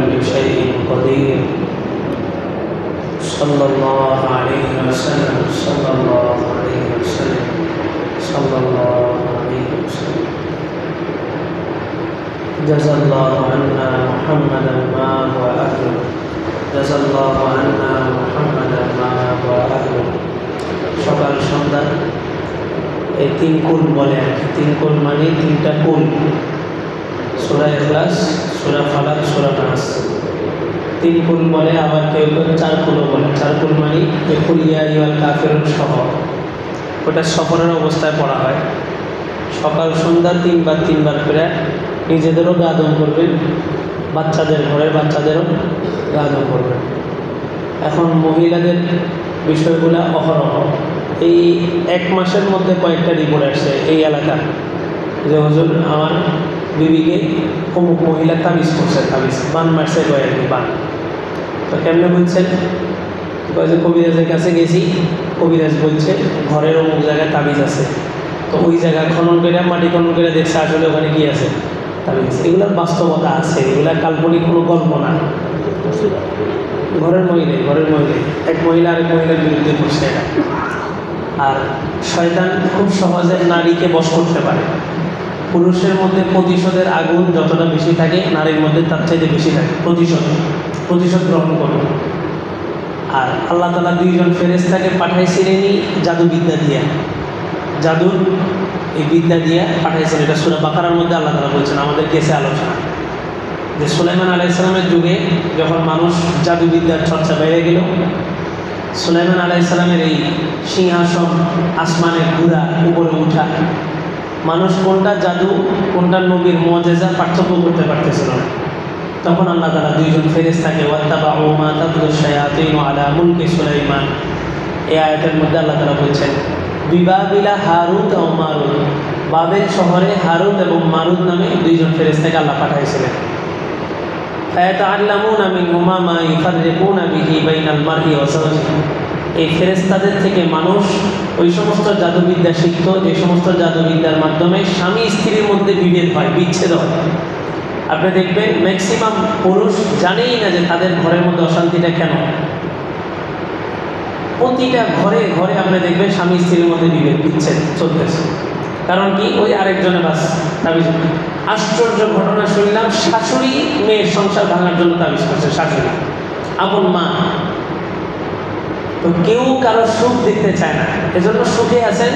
كل شيء قدير صلى الله عليه وسلم صلى الله عليه وسلم صلى الله عليه وسلم جزا الله عنا محمدا ما هو أهله جزا الله عنا محمدا ما هو أهله সকাল সন্ধ্যা এই তিন কুল বলে আর কি। তিন কুল মানে তিনটা কুল, সূরা ইখলাস, সূরা ফালাক, সূরা নাস। তিন কুল বলে, আবার কেউ কেউ চার কুলও বলে। চার কুল মানে কুল ইয়া আইয়ুহাল কাফিরুন সহ, ওটা সফরের অবস্থায় পড়া হয়। সকাল সন্ধ্যা তিনবার করে নিজেদেরও গা দম করবেন, বাচ্চাদের, ঘরের বাচ্চাদেরও গা দম করবেন। এখন মহিলাদের বিষয়গুলো অহরহ এই এক মাসের মধ্যে কয়েকটা রিপোর্ট আসছে এই এলাকা, যে হুজুর আমার বিবিকে অমুক মহিলা তাবিজ করছে, তাবিজ বান মারছে কয়েকটি বান। তো কেমনে বলছেন? যে কবিরাজের কাছে গেছি, কবিরাজ বলছে ঘরের অমুক জায়গায় তাবিজ আছে। তো ওই জায়গায় খনন করে, মাটি খনন করে দেখছে আসলে ওখানে কি আছে, তাবিজ। এগুলোর বাস্তবতা আছে, এগুলা কাল্পনিক কোনো গল্প না। ঘরের মহিলাই এক মহিলা আরেক মহিলার বিরুদ্ধে করছে এটা। আর শয়তান খুব সহজে নারীকে বশ করতে পারে। পুরুষের মধ্যে প্রতিশোধের আগুন যতটা বেশি থাকে, নারীর মধ্যে তার চাইতে বেশি থাকে। প্রতিশোধ গ্রহণ করবে। আর আল্লাহ তাআলা দুইজন ফেরেশতাকে পাঠাইছিলেনই জাদুবিদ্যা দিয়ে, জাদুর এই বিদ্যা দিয়ে পাঠাইছেন। এটা সূরা বাকারার মধ্যে আল্লাহ তাআলা বলছেন, আমাদের কেসে আলোচনা, যে সুলাইমান আলাইহিস সালামের যুগে যখন মানুষ জাদুবিদ্যার চর্চা বেড়ে গেল, সুলাইমান আলাইহিস সালামের এই সিংহাসন, আসমানের ঘুরা, উপরে উঠা, মানুষ কোনটা জাদু কোনটা নবীর মুআজিজা পার্থক্য করতে পারতেছিল না। তখন আল্লাহ তাআলা দুইজন ফেরেশতাকে ওয়াত্তাবাউ মা তাতলু শায়াতিনু আলা মুলকি সুলাইমান, এই আয়াতের মধ্যে আল্লাহ তাআলা বলছেন বিবাবিলা হারুত ও মারুত, বাবেল শহরে হারুত এবং মারুত নামে দুইজন ফেরেশতাকে আল্লাহ পাঠাইছিলেন। ফায়াতাআল্লামুনা মিনহুমা মা ইফাররিকুনা বিহি বাইনাল মারই ওয়া যাওজিহি, এই ফেরেশতাদের থেকে মানুষ ওই সমস্ত জাদুবিদ্যা শিখত যে সমস্ত জাদুবিদ্যার মাধ্যমে স্বামী স্ত্রীর মধ্যে বিভেদ হয়, বিচ্ছেদ হয়। আপনি দেখবেন ম্যাক্সিমাম পুরুষ জানেই না যে তাদের ঘরের মধ্যে অশান্তিটা কেন। প্রতিটা ঘরে ঘরে আপনি দেখবেন স্বামী স্ত্রীর মধ্যে বিভেদ, বিচ্ছেদ চলতেছে। কারণ কি? ওই আরেকজনে বাস তাবিজ। আশ্চর্য ঘটনা শুনলাম, শাশুড়ি মেয়ের সংসার ভাঙার জন্য তাবিজ করছে, শাশুড়ি আপন মা। তো কেউ কারো সুখ দেখতে চায় না, এজন্য সুখে আছেন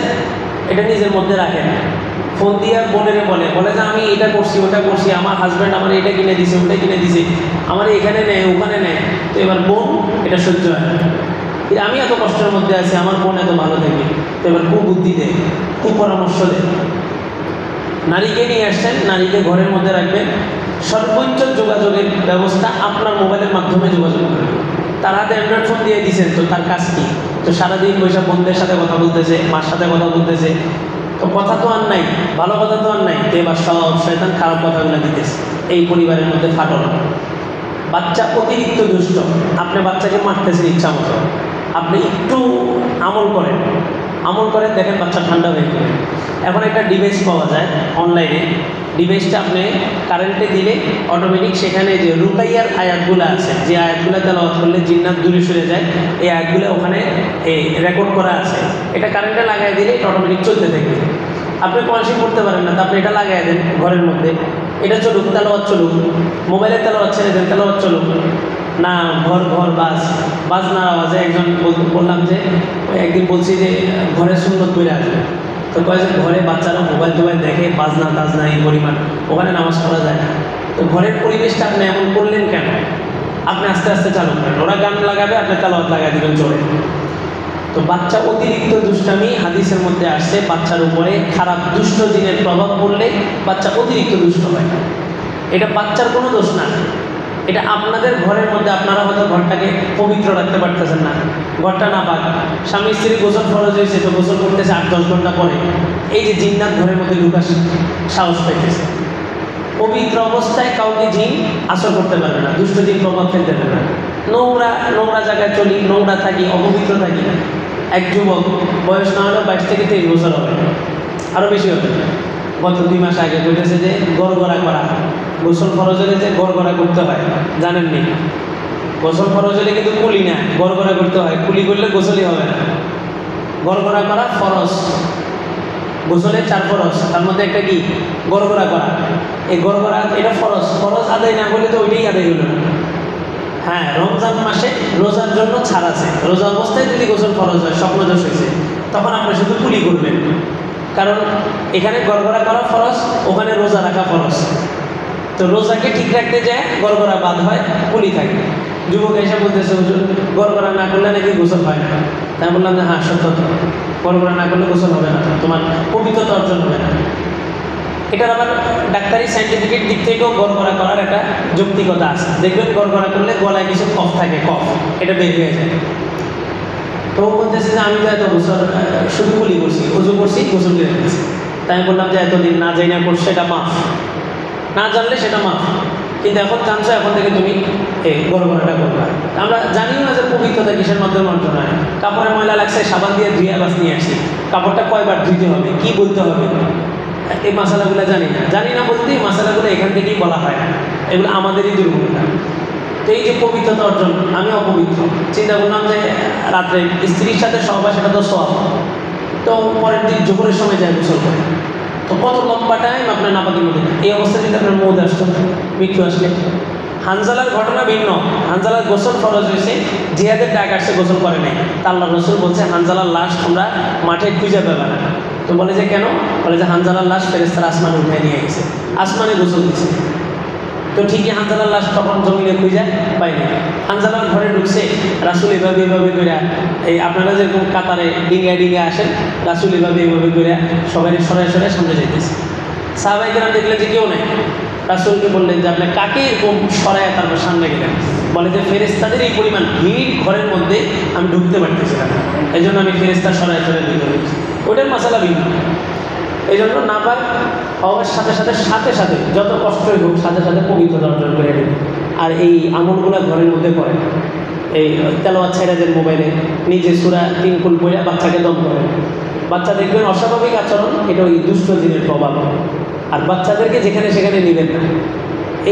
এটা নিজের মধ্যে রাখেন। ফোন দিয়ে বোনেরে বলে যে আমি এটা করছি ওটা করছি, আমার হাজব্যান্ড আমার এটা কিনে দিছে ওটা কিনে দিছে, আমার এখানে নেয় ওখানে নেয়। তো এবার বোন এটা সহ্য হয় না, আমি এত কষ্টের মধ্যে আছি, আমার বোন এত ভালো থাকে। তো এবার কুবুদ্ধি দেয়, কুপরামর্শ দেয়। নারীকে নিয়ে আসছেন, নারীকে ঘরের মধ্যে রাখবেন, সর্বোচ্চ যোগাযোগের ব্যবস্থা আপনার মোবাইলের মাধ্যমে যোগাযোগ করবেন। তার হাতে অ্যান্ড্রয়েড ফোন দিয়ে দিয়েছেন, তো তার কাজ কি? তো সারাদিন বৈশাখ বোনদের সাথে কথা বলতেছে, মার সাথে কথা বলতেছে, তো কথা তো আর নাই, ভালো কথা তো আর নাই। তো এবার সব শয়তান খারাপ কথাগুলো দিতেছে, এই পরিবারের মধ্যে ফাটল। বাচ্চা অতিরিক্ত দুষ্ট, আপনি বাচ্চাকে মারতেছেন ইচ্ছা মতো, আপনি একটু আমল করেন দেখেন বাচ্চা ঠান্ডা হয়ে যাবে। এখন একটা ডিভাইস পাওয়া যায় অনলাইনে, ডিভাইসটা আপনি কারেন্টে দিলে অটোমেটিক সেখানে যে রুকাইয়ার আয়াতগুলো আছে, যে আয়াতগুলো তেলাওয়াত করলে জিন্নাত দূরে সরে যায়, এই আয়াতগুলো ওখানে এই রেকর্ড করা আছে। এটা কারেন্টে লাগাই দিলে এটা অটোমেটিক চলতে থাকবে। আপনি কনসিভ করতে পারেন না, তো আপনি এটা লাগাই দেন ঘরের মধ্যে, এটা চলুক, তেলাওয়াত চলুক, মোবাইলে তেলাওয়াত ছেড়ে দেন, তেলাওয়াত চলুক না। ঘর বাজনার আওয়াজে একজন বললাম যে একদিন বলছি যে ঘরে সুন্নত করে আসবে, তো কয়েক ঘরে বাচ্চারা মোবাইল টোবাইল দেখে, বাজনা টাজনা এই পরিমাণ, ওখানে নামাজ পড়া যায় না। তো ঘরের পরিবেশটা আপনি এমন করলেন কেন? আপনি আস্তে আস্তে চালু করেন, ওরা গান লাগাবে, আপনি তেলাওয়াত লাগাই দেবেন জোরে। তো বাচ্চা অতিরিক্ত দুষ্টামি, হাদিসের মধ্যে আসছে বাচ্চার উপরে খারাপ দুষ্ট জিনের প্রভাব পড়লে বাচ্চা অতিরিক্ত দুষ্ট হয়। এটা বাচ্চার কোনো দোষ না, এটা আপনাদের ঘরের মধ্যে আপনারা হয়তো ঘরটাকে পবিত্র রাখতে পারতেছেন না, ঘরটা না পাক, স্বামী স্ত্রী গোসল ফরজ হয়েছে, তো গোসল করতেছে 8-10 ঘন্টা পরে, এই যে জিন্নাত ঘরের মধ্যে ঢুকার সাহস পাইতেছে। পবিত্র অবস্থায় কাউকে জিন আসর করতে পারবে না, দুষ্ট জিন প্রভাব ফেলতে পারবে না। নোংরা জায়গায় চলি, নোংরা থাকি, অপবিত্র থাকি। এক যুবক বয়স না হলেও 22 থেকে 23 বছর হবে, আরও বেশি হবে, গত 2 মাস আগে বলেছে যে গড়গড়া করা গোসল ফরজ হলে যে গড়গড়া করতে হয় জানেননি? গোসল ফরজ হলে কিন্তু কুলি না, গড়গড়া করতে হয়। কুলি করলে গোসলই হবে না, গড়গড়া করা ফরজ। গোসলের 4 ফরজ, তার মধ্যে একটা কি গড়গড়া করা। এই গড়গড়া এটা ফরজ, ফরজ আদায় না করলে তো ওইটাই আদায় হলো না। হ্যাঁ, রমজান মাসে রোজার জন্য ছাড় আছে। রোজা অবস্থায় যদি গোসল ফরজ হয়, স্বপ্নদোষ হয়েছে, তখন আপনি শুধু কুলি করবেন, কারণ এখানে গড়গড়া করা ফরজ, ওখানে রোজা রাখা ফরজ। তো রোজাকে ঠিক রাখতে যায় গড়গড়া বাদ হয়, কুলি থাকে। যুবক এসে বলতেছে, হুজুর গড়গড়া না করলে নাকি গোসল হয় না। তাই বললাম যে হ্যাঁ সত্য, গড়গড়া না করলে গোসল হবে না, তোমার পবিত্রতা অর্জন হবে না। এটার আবার ডাক্তারি সাইন্টিফিক দিক থেকেও গড়গড়া করার একটা যৌক্তিকতা আছে। দেখবেন গড়গড়া করলে গলায় কিছু কফ থাকে, কফ এটা বের হয়ে যায়। তো বলতেছে যে আমি তো এত গোসল শুধু কুলি করছি, উজু করছি, গোসল করে ফেলছি। তাই আমি বললাম যে এতদিন না যাই না করছো সেটা মাফ, না জানলে সেটা মাফ, কিন্তু এখন জানছো, এখন থেকে তুমি এই গড়গড়াটা করবা। আমরা জানিও না যে পবিত্রতা কিসের মাধ্যমে অর্জন হয়। কাপড়ে ময়লা লাগছে, সাবান দিয়ে ধুয়ে বাস নিয়ে আসি, কাপড়টা কয়বার ধুইতে হবে, কি বলতে হবে, এই মশালাগুলো জানি না বলতে এই মশালাগুলো এখান থেকেই বলা হয় না, এগুলো আমাদেরই দুর্বলতা। তো এই যে পবিত্রতা অর্জন, আমি অপবিত্র, চিন্তা করলাম যে রাত্রে স্ত্রীর সাথে সহবাস, সেটা তো সওয়াব। তো পরের দিন জোহরের সময় যায় গোসল করে, তো কত লম্বা টাইম আপনার নাপাকি মধ্যে। এই অবস্থায় যদি আপনার মৌত আসতো, মৃত্যু আসলে। হানজালার ঘটনা ভিন্ন, হানজালার গোসল ফরজ হয়েছে, জিহাদের ডাক আসছে, গোসল করে নাই। তা আল্লাহ রসুল বলছে হানজালার লাশ তোমরা মাঠে খুঁজে পাবে না। তো বলে যে কেন? বলে যে হানজালার লাশ ফেরেশতারা আসমানে উঠায় নিয়ে গেছে, আসমানে গোসল দিচ্ছে। তো ঠিকই হানজালার লাশ তখন জমিনে খুঁজে পাইনি। হানজালার ঘরে ঢুকছে, রাসুল এভাবে করে, এই আপনারা যেরকম কাতারে ডিঙ্গায় আসেন, রাসুল এভাবে করে সবাই সরাই সামনে যাইতেছে। সাহাবায়ে কেরাম দেখলেন যে কেউ নেই, রাসুলকে বললেন যে আপনি কাকে এরকম সরায় তারপর সামনে গেলেন? বলে যে ফেরেশতাদের এই পরিমাণ ভিড় ঘরের মধ্যে আমি ঢুকতে পারতেছিলাম, এই জন্য আমি ফেরেশতা সরাই ঢুকে গেছি। ওটার মশালা ভিন্ন। এই জন্য নাপাক হওয়ার সাথে সাথে যত কষ্টই হোক সাথে পবিত্রতা অর্জন করে নেবে। আর এই আমলগুলো ঘরের মধ্যে করে, এই তেলাওয়াত ছেড়ে দেন মোবাইলে, নিজে সূরা 3 কুল পড়ে বাচ্চাকে দম করে। বাচ্চা দেখবেন অস্বাভাবিক আচরণ, এটা ওই দুষ্ট জিনের প্রভাব। আর বাচ্চাদেরকে যেখানে সেখানে নেবেন না।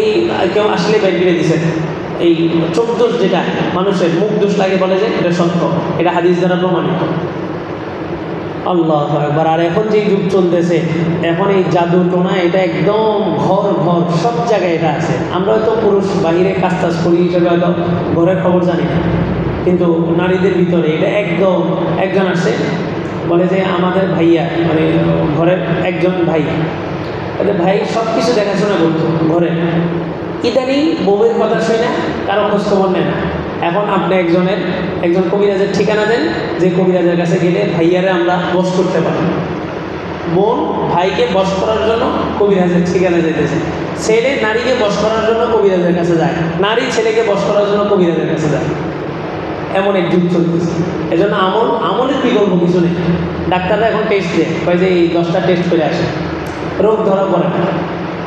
এই কেউ আসলে বাইর করে দিচ্ছেন, এই চোখ দোষ যেটা মানুষের মুখ দোষ লাগে বলে যে এটা সত্য, এটা হাদিস দ্বারা প্রমাণিত। আল্লাহু আকবার। আর এখন যে যুগ চলতেছে, এখন এই জাদু টোনা এটা একদম ঘর সব জায়গায় এটা আছে। আমরা হয়তো পুরুষ বাহিরে কাজ করি হিসেবে হয়তো ঘরের খবর জানি না, কিন্তু নারীদের ভিতরে এটা একজন আসে বলে যে আমাদের ভাইয়া, মানে ঘরের একজন ভাই, ভাই সব কিছু দেখাশোনা করতো ঘরে, ইদানিং বউয়ের কথা শুনে না, কারো খোঁজখবর নেয় না। এখন আপনি একজন কবিরাজের ঠিকানা দেন, যে কবিরাজের কাছে গেলে ভাইয়ারে আমরা বশ করতে পারি। বোন ভাইকে বশ করার জন্য কবিরাজের ঠিকানা যেতেছে, ছেলে নারীকে বশ করার জন্য কবিরাজের কাছে যায়, নারী ছেলেকে বশ করার জন্য কবিরাজের কাছে যায়। এমন এক যুগ চলতেছে। এই জন্য আমলের বিকল্প কিছু নেই। ডাক্তাররা এখন টেস্ট দেয়, কয় যে এই 10টা টেস্ট করে আসে, রোগ ধরা পড়ে না।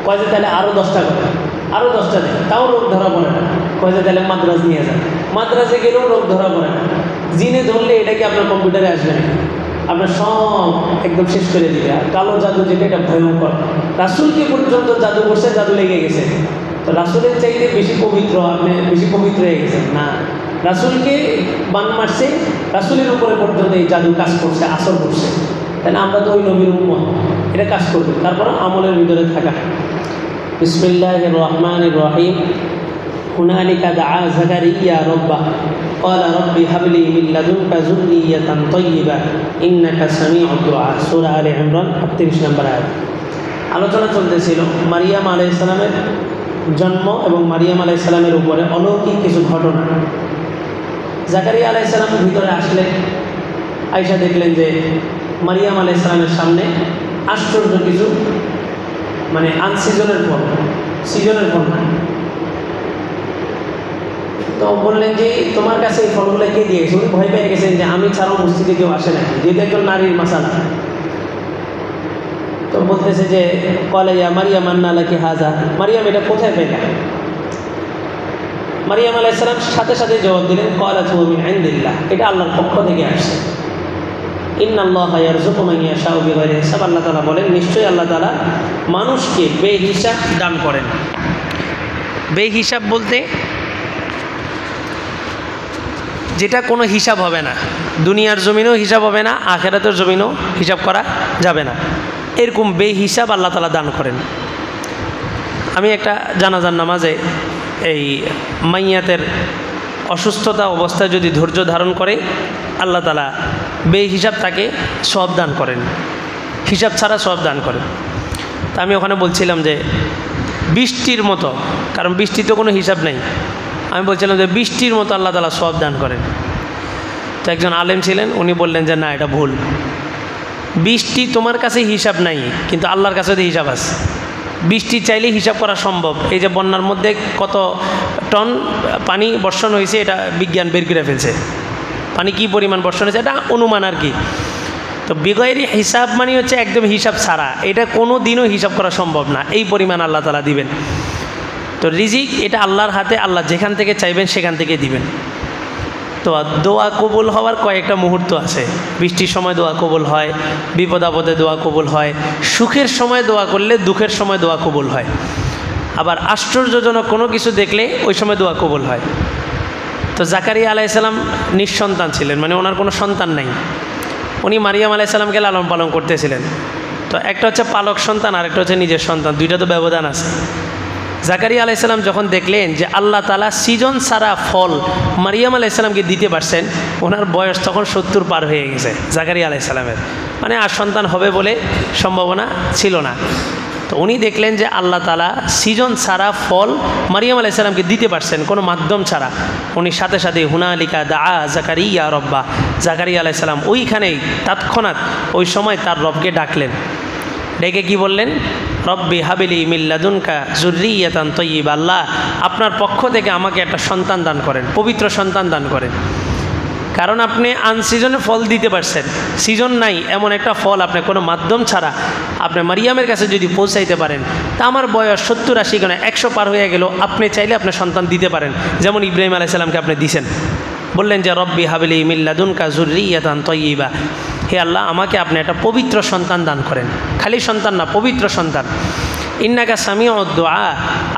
কয় যে তাহলে আরও 10টা করে, আরও 10টা দেয়, তাও রোগ ধরা পড়ে না। কয় যে তাহলে মাদ্রাজ নিয়ে যান, মাদ্রাজে গেলেও রোগ ধরা পড়ে না। জিনে ধরলে এটা কি আপনার কম্পিউটারে আসবে নাকি? আপনার সব একদম শেষ করে দিবে। আর কালো জাদু যেটা, এটা ভয়ঙ্কর। রাসূলকে পর্যন্ত জাদু করছে, জাদু লেগে গেছে। তো রাসূলের চাইতে বেশি পবিত্র, আপনি বেশি পবিত্র হয়ে গেছেন না। রাসূলকে বান মারছে, রাসূলের উপরে পর্যন্ত এই জাদু কাজ করছে, আসর করছে। তাহলে আমরা তো ওই নবীর উম্মত, এটা কাজ করবে। তারপর আমলের ভিতরে থাকা। বিসমিল্লাহির রহমানির রহিম। হুনালিকা দাআ যাকারিয়া রাব্বাহ ক্বালা রাব্বি হাবলি মিন লাদুনকা যুররিয়াতান তাইয়্যিবা ইন্নাকা সামিউদ দুআ। সূরা আলে ইমরান 38 নম্বর আয়াত। আলোচনা চলতেছিল মারিয়াম আলাইহিস সালামের জন্ম এবং মারিয়াম আলাইহিস সালামের উপরে অলৌকিক কিছু ঘটনা। জাকারিয়া আলাইহিস সালামের ভিতরে আসলেন, আয়েশা দেখলেন যে মারিয়াম আলাইহিস সালামের সামনে আশ্চর্য কিছু, মানে আনসিজনের ফল, সিজনের ফল না। তো বললেন যে তোমার কাছে এই ফলগুলো কে দিয়ে গেছে? উনি ভয় পেয়ে গেছেন যে আমি ছাড়াও মসজিদে কেউ আসে না, যেহেতু একজন নারীর মাসালা। তো বলতেছে যে ক্বালা ইয়া মারিয়াম আন্না লাকি হাযা, মারিয়াম এটা কোথায় পেলে? মারিয়াম আলাইহিস সালাম সাথে জবাব দিলেন ক্বালাত হুয়া মিন ইনদিল্লাহ, এটা আল্লাহর পক্ষ থেকে আসছে। ইন্নাল্লাহা ইয়ারযুকু মান ইয়াশাউ বিগাইরি হিসাব। আল্লাহ তাআলা বলেন নিশ্চয়ই আল্লাহ তাআলা মানুষকে বেহিসাব দান করেন। বেহিসাব বলতে যেটা কোনো হিসাব হবে না, দুনিয়ার জমিনেও হিসাব হবে না, আখিরাতের জমিনেও হিসাব করা যাবে না, এরকম বেহিসাব আল্লাহ তাআলা দান করেন। আমি একটা জানাজার নামাজে এই মাইয়াতের অসুস্থতা অবস্থায় যদি ধৈর্য ধারণ করে আল্লাহ তাআলা বেহিসাব তাকে সওয়াব দান করেন, হিসাব ছাড়া সওয়াব দান করেন। তা আমি ওখানে বলছিলাম যে বৃষ্টির মতো, কারণ বৃষ্টির তো কোনো হিসাব নেই, আমি বলছিলাম যে বৃষ্টির মতো আল্লাহ তাআলা সওয়াব দান করেন। তো একজন আলেম ছিলেন, উনি বললেন যে না, এটা ভুল। বৃষ্টি তোমার কাছে হিসাব নাই, কিন্তু আল্লাহর কাছে তো হিসাব আছে। বৃষ্টি চাইলে হিসাব করা সম্ভব। এই যে বন্যার মধ্যে কত টন পানি বর্ষণ হয়েছে, এটা বিজ্ঞান বের করে ফেলছে। পানি কী পরিমাণ বর্ষণ হয়েছে এটা অনুমান আর কি। তো বিগয়রি হিসাব মানে হচ্ছে একদম হিসাব ছাড়া, এটা কোনো দিনও হিসাব করা সম্ভব না, এই পরিমাণ আল্লাহ তাআলা দিবেন। তো রিজিক এটা আল্লাহর হাতে, আল্লাহ যেখান থেকে চাইবেন সেখান থেকে দিবেন। তো দোয়া কবুল হওয়ার কয়েকটা মুহূর্ত আছে। বৃষ্টির সময় দোয়া কবুল হয়, বিপদ আপদে দোয়া কবুল হয়, সুখের সময় দোয়া করলে দুঃখের সময় দোয়া কবুল হয়, আবার আশ্চর্যজনক কোনো কিছু দেখলে ওই সময় দোয়া কবুল হয়। তো জাকারিয়া আলাইহিস সালাম নিঃসন্তান ছিলেন, মানে ওনার কোনো সন্তান নাই। উনি মারিয়াম আলাইহিস সালামকে লালন পালন করতেছিলেন। তো একটা হচ্ছে পালক সন্তান আর একটা হচ্ছে নিজের সন্তান, দুইটা তো ব্যবধান আছে। জাকারিয়া আলাইহিস সালাম যখন দেখলেন যে আল্লাহ তাআলা সিজন ছাড়া ফল মারিয়াম আলাইহিস সালামকে দিতে পারছেন, ওনার বয়স তখন 70 পার হয়ে গেছে জাকারিয়া আলাইহিস সালামের, মানে আর সন্তান হবে বলে সম্ভাবনা ছিল না। তো উনি দেখলেন যে আল্লাহ তাআলা সিজন ছাড়া ফল মারিয়াম আলাইহিস সালামকে দিতে পারছেন কোনো মাধ্যম ছাড়া। উনি সাথে সাথে হুনালিকা দাআ জাকারিয়া রব্বা, জাকারিয়া আলাইহিস সালাম ওইখানেই তৎক্ষণাৎ ওই সময় তার রবকে ডাকলেন। ডেকে কি বললেন? রব্বি হাবিলি মিন লাদুনকা যুররিয়াতান তাইয়্যিবা, আল্লাহ আপনার পক্ষ থেকে আমাকে একটা সন্তান দান করেন, পবিত্র সন্তান দান করেন। কারণ আপনি আনসিজনে ফল দিতে পারছেন, সিজন নাই এমন একটা ফল আপনি কোনো মাধ্যম ছাড়া আপনি মারিয়ামের কাছে যদি পৌঁছাইতে পারেন, তা আমার বয়স 70-80 কেন 100 পার হয়ে গেল, আপনি চাইলে আপনি সন্তান দিতে পারেন, যেমন ইব্রাহিম আলাইহিস সালামকে আপনি দিয়েছেন। বললেন যে রব্বি হাবিলি মিন লাদুনকা যুররিয়াতান তাইয়্যিবা, হে আল্লাহ আমাকে আপনি একটা পবিত্র সন্তান দান করেন, খালি সন্তান না, পবিত্র সন্তান। ইন্নাকা সামিউদ দুআ,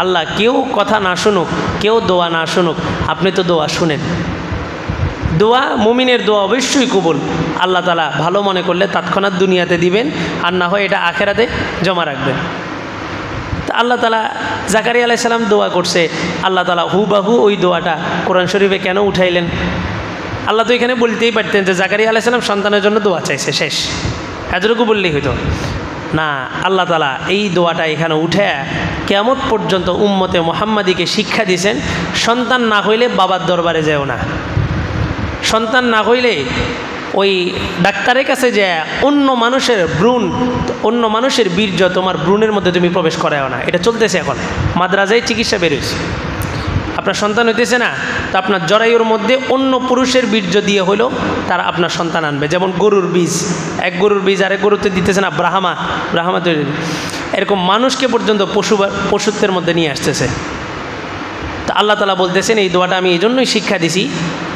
আল্লাহ কেউ কথা না শুনুক, কেউ দোয়া না শুনুক, আপনি তো দোয়া শুনেন। দোয়া মুমিনের দোয়া অবশ্যই কবুল, আল্লাহ তাআলা ভালো মনে করলে তৎক্ষণাৎ দুনিয়াতে দিবেন, আর না হয় এটা আখেরাতে জমা রাখবেন। তা আল্লাহ তাআলা জাকারিয়া আলাইহিস সালাম দোয়া করছে, আল্লাহ তাআলা হুবাহু ওই দোয়াটা কোরআন শরীফে কেন উঠাইলেন? আল্লাহ তো এখানে বলতেই পারতেন যে জাকারিয়া আলাইহিস সালাম সন্তানের জন্য দোয়া চাইছে, শেষ, এতটুকু বললেই হইতো না। আল্লাহ তাআলা এই দোয়াটা এখানে উঠে কিয়ামত পর্যন্ত উম্মতে মুহাম্মাদিকে শিক্ষা দিয়েছেন, সন্তান না হইলে বাবার দরবারে যেও না, সন্তান না হইলে ওই ডাক্তারের কাছে যে অন্য মানুষের ভ্রূণ, অন্য মানুষের বীর্য তোমার ভ্রূণের মধ্যে তুমি প্রবেশ করাও না। এটা চলতেছে এখন, মাদ্রাসায় চিকিৎসা বেরোচ্ছে। আপনার সন্তান হইতেছে না, তো আপনার জরায়ুর মধ্যে অন্য পুরুষের বীর্য দিয়ে হইলেও তারা আপনার সন্তান আনবে। যেমন গরুর বীজ, এক গরুর বীজ আরেক গরুতে দিতেছে না, ব্রাহ্মা তৈরি, এরকম মানুষকে পর্যন্ত পশুত্বের মধ্যে নিয়ে আসতেছে। তো আল্লাহ তাআলা বলতেছেন এই দোয়াটা আমি এই জন্যই শিক্ষা দিছি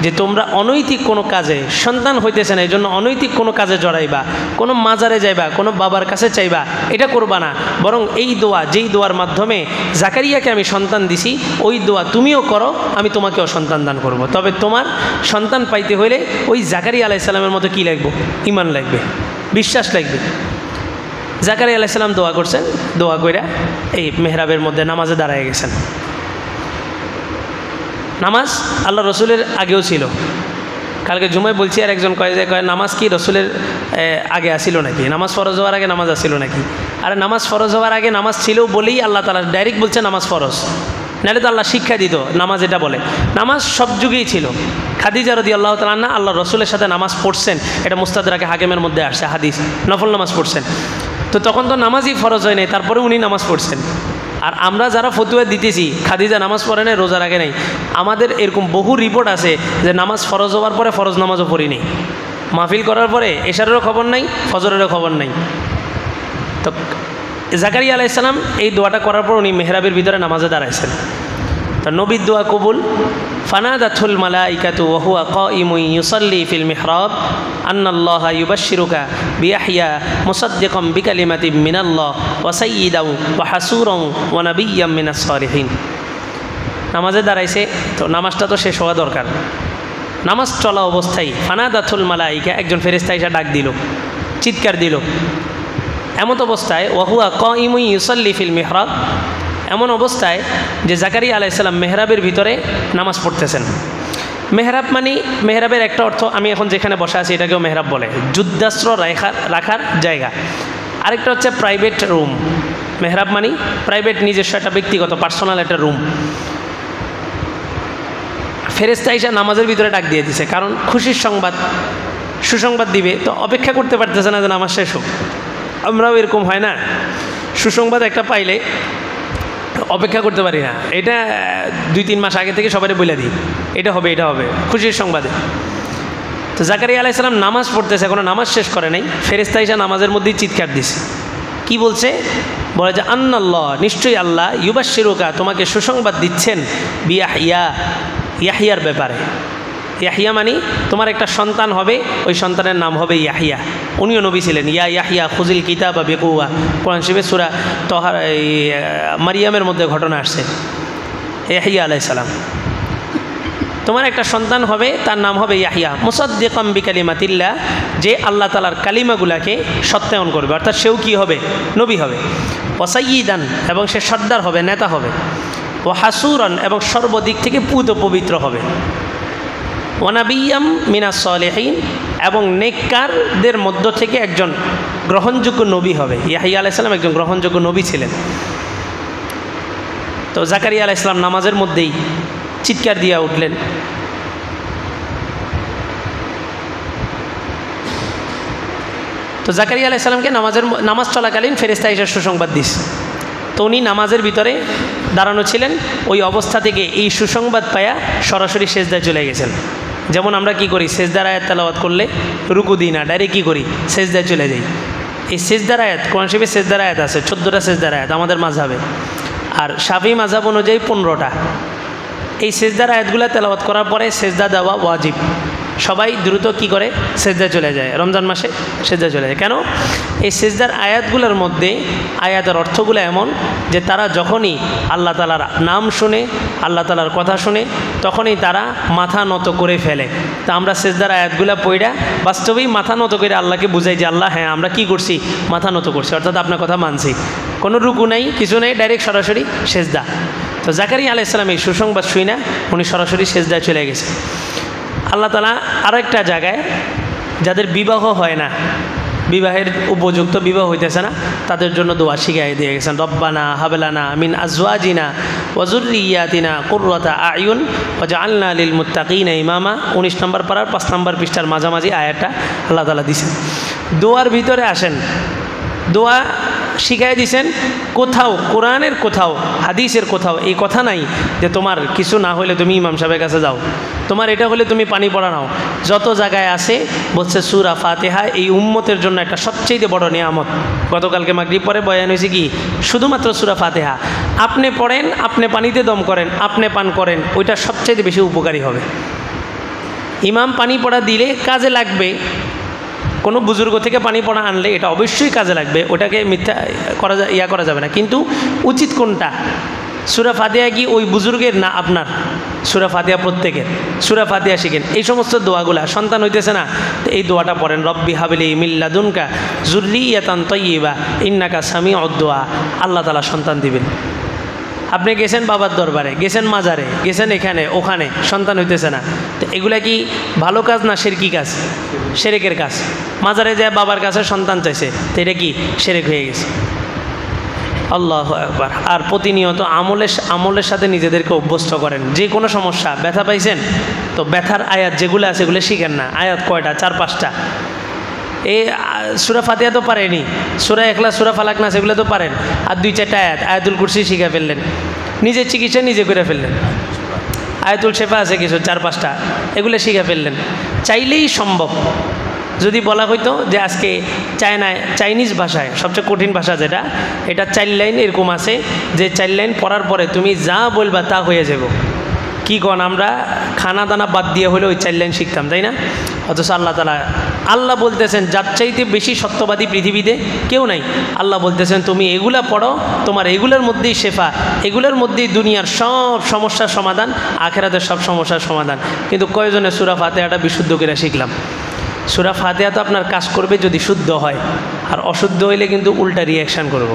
যে তোমরা অনৈতিক কোনো কাজে, সন্তান হইতেছে না এই জন্য অনৈতিক কোনো কাজে জড়াইবা, কোনো মাজারে যাইবা, কোনো বাবার কাছে চাইবা, এটা করবা না। বরং এই দোয়া, যেই দোয়ার মাধ্যমে জাকারিয়াকে আমি সন্তান দিছি, ওই দোয়া তুমিও করো, আমি তোমাকেও সন্তান দান করব। তবে তোমার সন্তান পাইতে হইলে ওই জাকারিয়া আলাইহিস সালামের মতো কী লাগবে? ঈমান লাগবে, বিশ্বাস লাগবে। জাকারিয়া আলাইহিস সালাম দোয়া করছেন, দোয়া কইরা এই মেহরাবের মধ্যে নামাজে দাঁড়ায় গেছেন। নামাজ আল্লাহ রসুলের আগেও ছিল। কালকে জুমায় বলছি, আর একজন কয় নামাজ কি রসুলের আগে আসিল নাকি, নামাজ ফরজ হওয়ার আগে নামাজ আসিল নাকি? আরে নামাজ ফরজ হওয়ার আগে নামাজ ছিল বলেই আল্লাহ তাআলা ডাইরেক্ট বলছে নামাজ ফরজ, নাহলে তো আল্লাহ শিক্ষা দিত নামাজ এটা বলে। নামাজ সব যুগেই ছিল। খাদিজা রাদিয়াল্লাহু তাআলা আনহা আল্লাহ রসুলের সাথে নামাজ পড়ছেন, এটা মুস্তাদরাকে হাকিমের মধ্যে আসছে হাদিস, নফল নামাজ পড়ছেন। তো তখন তো নামাজই ফরজ হয় নাই, তারপরে উনি নামাজ পড়ছেন। আর আমরা যারা ফতুয়া দিতেছি খাদিজা নামাজ পড়ে নাই, রোজা রাখে নাই, আমাদের এরকম বহু রিপোর্ট আছে যে নামাজ ফরজ হওয়ার পরে ফরজ নামাজও পড়ি নেই, মাহফিল করার পরে এশারেরও খবর নাই, ফজরেরও খবর নাই। তো জাকারিয়া আলাইহিস সালাম এই দোয়াটা করার পর উনি মেহরাবের ভিতরে নামাজে দাঁড়াইছেন। তো নবীর দোয়া কবুল। ফানাদাতুল মালাইকাতু ওয়া হুয়া কাইমুন ইউসাল্লি ফিল মিহরাব আন্নাল্লাহা ইউবাশশিরুকা বিয়াহইয়া মুসাদ্দিকাম বিকালিমাতিন মিনাল্লাহ ওয়া সাইয়্যিদাও ওয়া হাসুরাও ওয়া নাবিয়্যাম মিনাস সালিহিন। নামাজে দাঁড়াইছে, তো নামাজটা তো শেষ হওয়া দরকার। নামাজ চলা অবস্থায় ফানাদাতুল মালাইকা, একজন ফেরেশতা এসে ডাক দিল, চিৎকার দিল। এমত অবস্থায় ওয়াহুয়া কাইমুন ইউসাল্লি ফিল মিহরাব, এমন অবস্থায় যে জাকারিয়া আলাইহিস সালাম মেহরাবের ভিতরে নামাজ পড়তেছেন। মেহরাব মানে, মেহরাবের একটা অর্থ, আমি এখন যেখানে বসা আছি এটাকেও মেহরাব বলে, যুদ্ধাস্ত্র রাখার জায়গা। আরেকটা হচ্ছে প্রাইভেট রুম। মেহরাব মানে প্রাইভেট, নিজস্ব একটা ব্যক্তিগত পার্সোনাল একটা রুম। ফেরেশতা আইসা নামাজের ভিতরে ডাক দিয়ে দিছে, কারণ খুশির সংবাদ, সুসংবাদ দিবে, তো অপেক্ষা করতে পারতেছে না যে নামাজ শেষ হোক। আমরাও এরকম হয় না, সুসংবাদ একটা পাইলে অপেক্ষা করতে পারি না, এটা 2-3 মাস আগে থেকে সবাই বলে দিই এটা হবে, এটা হবে, খুশির সংবাদে। তো জাকারিয়া আলাইহিস সালাম নামাজ পড়তেছে, এখনো নামাজ শেষ করে নাই। ফেরেশতা আইসা নামাজের মধ্যেই চিৎকার দিছে। কি বলছে? বলে যে আন্নাল্লাহ, নিশ্চয়ই আল্লাহ, ইউবাশশিরুকা, তোমাকে সুসংবাদ দিচ্ছেন, বিয়াহইয়া, ইয়াহিয়ার ব্যাপারে। ইয়াহিয়া মানে তোমার একটা সন্তান হবে, ওই সন্তানের নাম হবে ইয়াহিয়া। উনিও নবী ছিলেন। ইয়াহিয়া খুজিল কিতাবা বিকুয়া, কোরআন শরীফে সূরা তহার মারিয়ামের মধ্যে ঘটনা আসছে। ইয়াহিয়া আলাইহিস সালাম, তোমার একটা সন্তান হবে, তার নাম হবে ইয়াহিয়া, মুসাদ্দিকাম বিকালিমাতিল্লাহ, যে আল্লাহ তাআলার কালিমাগুলাকে সত্যায়ন করবে, অর্থাৎ সেও কি হবে? নবী হবে। ওয়াসাইয়িদান, এবং সে সর্দার হবে, নেতা হবে। ও হাসুরান, এবং সর্বদিক থেকে পুত পবিত্র হবে। ওয়ানাবিয়াম মিনাস সালিহিন, এবং নেককারদের মধ্য থেকে একজন গ্রহণযোগ্য নবী হবে। ইয়াহিয়া আলাইহিস সালাম একজন গ্রহণযোগ্য নবী ছিলেন। তো জাকারিয়া আলাইহিস সালাম নামাজের মধ্যেই চিৎকার দিয়া উঠলেন। তো জাকারিয়া আলাইহিস সালামকে নামাজ চলাকালীন ফেরেশতা এসে সুসংবাদ দিস। তো উনি নামাজের ভিতরে দাঁড়ানো ছিলেন, ওই অবস্থা থেকে এই সুসংবাদ পায়া সরাসরি সেজদায় চলে গেছেন। যেমন আমরা কি করি, সেজদার আয়াত তেলাওয়াত করলে রুকু দিই না, ডাইরেক্ট কী করি, সেজদায় চলে যাই। এই সেজদার আয়াত, কোরআন শরীফে সেজদার আয়াত আছে 14টা সেজদার আয়াত আমাদের মাযহাবে, আর শাফিঈ মাযহাব অনুযায়ী 15টা। এই সেজদার আয়াতগুলো তেলাওয়াত করার পরে সেজদা দেওয়া ওয়াজিব। সবাই দ্রুত কি করে, সেজদায় চলে যায়, রমজান মাসে সেজদায় চলে যায়। কেন? এই সেজদার আয়াতগুলোর মধ্যে আয়াতের অর্থগুলো এমন যে তারা যখনই আল্লাহ তাআলার নাম শুনে, আল্লাহ তাআলার কথা শুনে, তখনই তারা মাথা নত করে ফেলে। তা আমরা সেজদার আয়াতগুলো পড়া বাস্তবেই মাথা নত করে আল্লাহকে বুঝাই যে আল্লাহ, হ্যাঁ আমরা কি করছি, মাথা নত করছি, অর্থাৎ আপনার কথা মানছি, কোনো রুকু নাই, কিছু নেই, ডাইরেক্ট সরাসরি সেজদা। তো জাকারিয়া আলাইহিস সালাম এই সুসংবাদ শুই না, উনি সরাসরি সেজদায় চলে গেছে। আল্লাহ তাআলা আরও একটা জায়গায়, যাদের বিবাহ হয় না, বিবাহের উপযুক্ত বিবাহ হইতেছে না, তাদের জন্য দোয়া শিখাই দিয়ে গেছেন। রব্বানা হাবলানা মিন আজওয়াজিনা ওয়া যুররিয়াতিনা কুররাতা আয়ুন ওয়াজআলনা লিল মুত্তাকিনা ইমামা। 19 নম্বর পারার 5 নম্বর পৃষ্ঠার মাঝামাঝি আয়াতটা আল্লাহ তাআলা দিয়েছেন। দোয়ার ভিতরে আসেন, দোয়া শিখাই দিয়েছেন। কোথাও কোরআনের, কোথাও হাদিসের, কোথাও এই কথা নাই যে তোমার কিছু না হলে তুমি ইমাম সাহেবের কাছে যাও, তোমার এটা হলে তুমি পানি পড়া নাও। যত জায়গায় আছে বলছে সূরা ফাতিহা এই উম্মতের জন্য একটা সবচেয়ে বড় নিয়ামত। গতকালকে মাগরিব পরে বয়ান হয়েছে কি, শুধুমাত্র সূরা ফাতিহা আপনি পড়েন, আপনি পানিতে দম করেন, আপনি পান করেন, ওইটা সবচেয়ে বেশি উপকারী হবে। ইমাম পানি পড়া দিলে কাজে লাগবে, কোনো বুজুর্গ থেকে পানি পড়া আনলে এটা অবশ্যই কাজে লাগবে, ওটাকে মিথ্যা করা যাবে না। কিন্তু উচিত কোনটা, সূরা ফাতিহা কি ওই বুজুর্গের না আপনার? সূরা ফাতিহা প্রত্যেকের। সূরা ফাতিহা শিখেন। এই সমস্ত দোয়াগুলা, সন্তান হইতেছে না, তো এই দোয়াটা পড়েন, রব্বি হাবলি মিন লাদুনকা যুররিয়াতান তাইয়্যিবা ইন্নাকা সামিউদ দুআ। আল্লাহ তাআলা সন্তান দিবেন। আপনি গেছেন বাবার দরবারে, গেছেন মাজারে, গেছেন এখানে ওখানে, সন্তান হইতেছে না, তো এগুলা কি ভালো কাজ না শিরকি কাজ? শিরকের কাজ। মাজারে যায় বাবার কাছে সন্তান চাইছে, তো এটা কি শিরক হয়ে গেছে। আল্লাহু আকবার। আর প্রতিনিয়ত আমলের সাথে নিজেদেরকে অভ্যস্ত করেন। যে কোনো সমস্যা, ব্যথা পাইছেন, তো ব্যথার আয়াত যেগুলো আছে এগুলো শিখেন না। আয়াত কয়টা? 4-5টা। এই সূরা ফাতিহা তো পারেনি, সূরা ইখলাস, সূরা ফালাক, নাস এগুলো তো পারেন। আর 2-4টা আয়াত, আয়াতুল কুরসি শিখে ফেললেন, নিজের চিকিৎসা নিজে করে ফেললেন। আয়াতুল শেফা আছে কিছু 4-5টা, এগুলো শিখে ফেললেন। চাইলেই সম্ভব। যদি বলা হইতো যে আজকে চাইনিজ ভাষায় সবচেয়ে কঠিন ভাষা যেটা, এটা 4 লাইন এরকম আছে যে 4 লাইন পড়ার পরে তুমি যা বলবা তা হয়ে যাব। কি কন, আমরা খানা দানা বাদ দিয়ে হলে ওই 4 লাইন শিখতাম, তাই না? অথচ আল্লাহ তাআলা আল্লাহ বলতেছেন যার চাইতে বেশি সত্যবাদী পৃথিবীতে কেউ নাই। আল্লাহ বলতেছেন তুমি এগুলা পড়ো, তোমার এগুলোর মধ্যেই শেফা, এগুলোর মধ্যেই দুনিয়ার সব সমস্যার সমাধান, আখেরাতের সব সমস্যার সমাধান। কিন্তু কয়জনে সূরা ফাতিহাটা বিশুদ্ধ করে শিখলাম? সূরা ফাতিহা তো আপনার কাজ করবে যদি শুদ্ধ হয়, আর অশুদ্ধ হইলে কিন্তু উল্টা রিয়াকশান করব।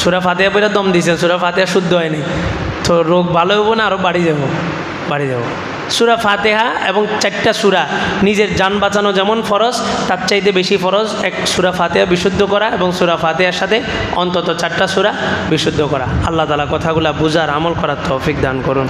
সূরা ফাতিহা পড়ে দম দিয়েছেন, সূরা ফাতিহা শুদ্ধ হয়নি, তো রোগ ভালো হবো না আরও বাড়ি যাব। সূরা ফাতিহা এবং 4টা সূরা নিজের জান বাঁচানো যেমন ফরজ, তার চাইতে বেশি ফরজ এক সূরা ফাতিহা বিশুদ্ধ করা এবং সূরা ফাতিহার সাথে অন্তত 4টা সূরা বিশুদ্ধ করা। আল্লাহ তাআলা কথাগুলো বুঝার আমল করার তৌফিক দান করুন।